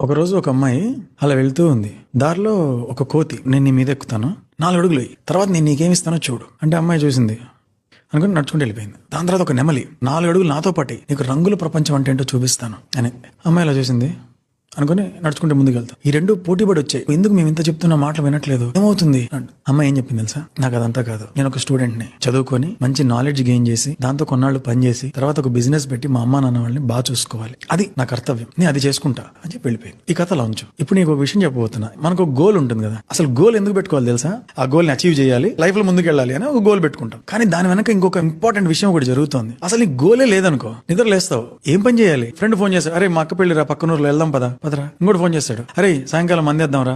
ఒకరోజు ఒక అమ్మాయి అలా వెళ్తూ ఉంది. దారిలో ఒక కోతి, నేను నీ మీద ఎక్కుతాను 4 అడుగులు తర్వాత నేను నీకేమిస్తానో చూడు అంటే అమ్మాయి చూసింది అనుకుని నడుచుకుంటూ వెళ్ళిపోయింది. దాని తర్వాత ఒక నెమలి 4 అడుగులు నాతో పాటి నీకు రంగుల ప్రపంచం అంటే ఏంటో చూపిస్తాను అని అమ్మాయి అలా చూసింది అనుకుని నడుచుకుంటే ముందుకు వెళ్తాం. ఈ రెండు పోటీపడి వచ్చాయి. ఎందుకు మేము ఇంత చెప్తున్న మాటలు వినట్లేదు, ఏమవుతుంది? అమ్మాయి ఏం చెప్పింది తెలుసా? నాకు అదంతా కాదు, నేను ఒక స్టూడెంట్ ని, చదువుకొని మంచి నాలెడ్జ్ గెయిన్ చేసి దాంతో కొన్నాళ్ళు పని చేసి తర్వాత ఒక బిజినెస్ పెట్టి మా అమ్మా నాన్న వాళ్ళని బాగా చూసుకోవాలి, అది నా కర్తవ్యం, నేను అది చేసుకుంటా అని చెప్పి వెళ్ళిపోయింది. ఈ కథ లాంచు. ఇప్పుడు నీకు ఒక విషయం చెప్పబోతున్నా. మనకు ఒక గోల్ ఉంటుంది కదా, అసలు గోల్ ఎందుకు పెట్టుకోవాలి తెలుసా? ఆ గోల్ ని అచీవ్ చేయాలి, లైఫ్ లో ముందుకు వెళ్ళాలి అని ఒక గోల్ పెట్టుకుంటాం. కానీ దాని వెనక ఇంకొక ఇంపార్టెంట్ విషయం ఒకటి జరుగుతుంది. అసలు నీ గోలే లేదనుకో, నిద్ర లేస్తావు, ఏం పని చేయాలి? ఫ్రెండ్ ఫోన్ చేస్తాడు, అరే మా అక్క పెళ్లి రా, పక్కన ఊర్లో వెళ్దాం పదరా. ఇంకోటి ఫోన్ చేస్తాడు, అరే సాయంకాలం మంది వేద్దాం రా,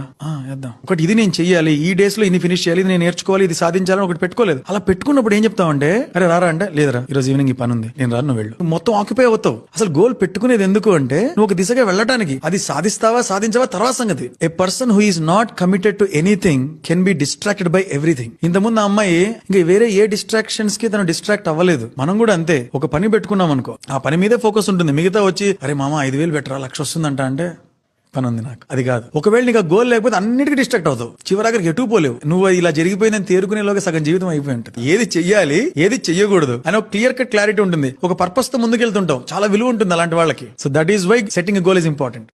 వేద్దాం. ఒకటి ఇది నేను చెయ్యాలి, ఈ డేస్ లో ఇన్ని ఫినిష్ చేయాలి, ఇది నేను నేర్చుకోవాలి, ఇది సాధించాలని ఒకటి పెట్టుకోలేదు. అలా పెట్టుకున్నప్పుడు ఏం చెప్తావంటే, అరే రారా అంటే, లేదరా ఈరోజు ఈవినింగ్ ఈ పని ఉంది, నేను రాను, నువ్వు వెళ్ళు. మొత్తం ఆక్యుపై అవుతావు. అసలు గోల్ పెట్టుకునేది ఎందుకు అంటే నువ్వు ఒక దిశగా వెళ్ళడానికి. అది సాధిస్తావా సాధించవా తర్వాత సంగతి. A person who is not committed to anything can be distracted by everything. ఇంతకుముందు ఆ అమ్మాయి ఇంకా వేరే ఏ డిస్ట్రాక్షన్స్ కి తను డిస్ట్రాక్ట్ అవ్వలేదు. మనం కూడా అంతే, ఒక పని పెట్టుకున్నాం అనుకో, ఆ పని మీదే ఫోకస్ ఉంటుంది. మిగతా వచ్చి అరే మామ 5,000 బెటరా, 1,00,000 వస్తుందంట అంటే పని ఉంది నాకు, అది కాదు. ఒకవేళ నీకు గోల్ లేకపోతే అన్నిటికీ డిస్ట్రాక్ట్ అవుతావు, చివరికి ఎటు పోలేవు. నువ్వు ఇలా జరిగిపోయిందని తేరుకునేలోగా సగం జీవితం అయిపోయి ఉంటుంది. ఏది చెయ్యాలి ఏది చెయ్యకూడదు అని ఒక క్లియర్ కట్ క్లారిటీ ఉంటుంది. ఒక పర్పస్ తో ముందుకెళ్తుంటాం, చాలా విలువ ఉంటుంది అలాంటి వాళ్ళకి. So that is why setting a goal is important.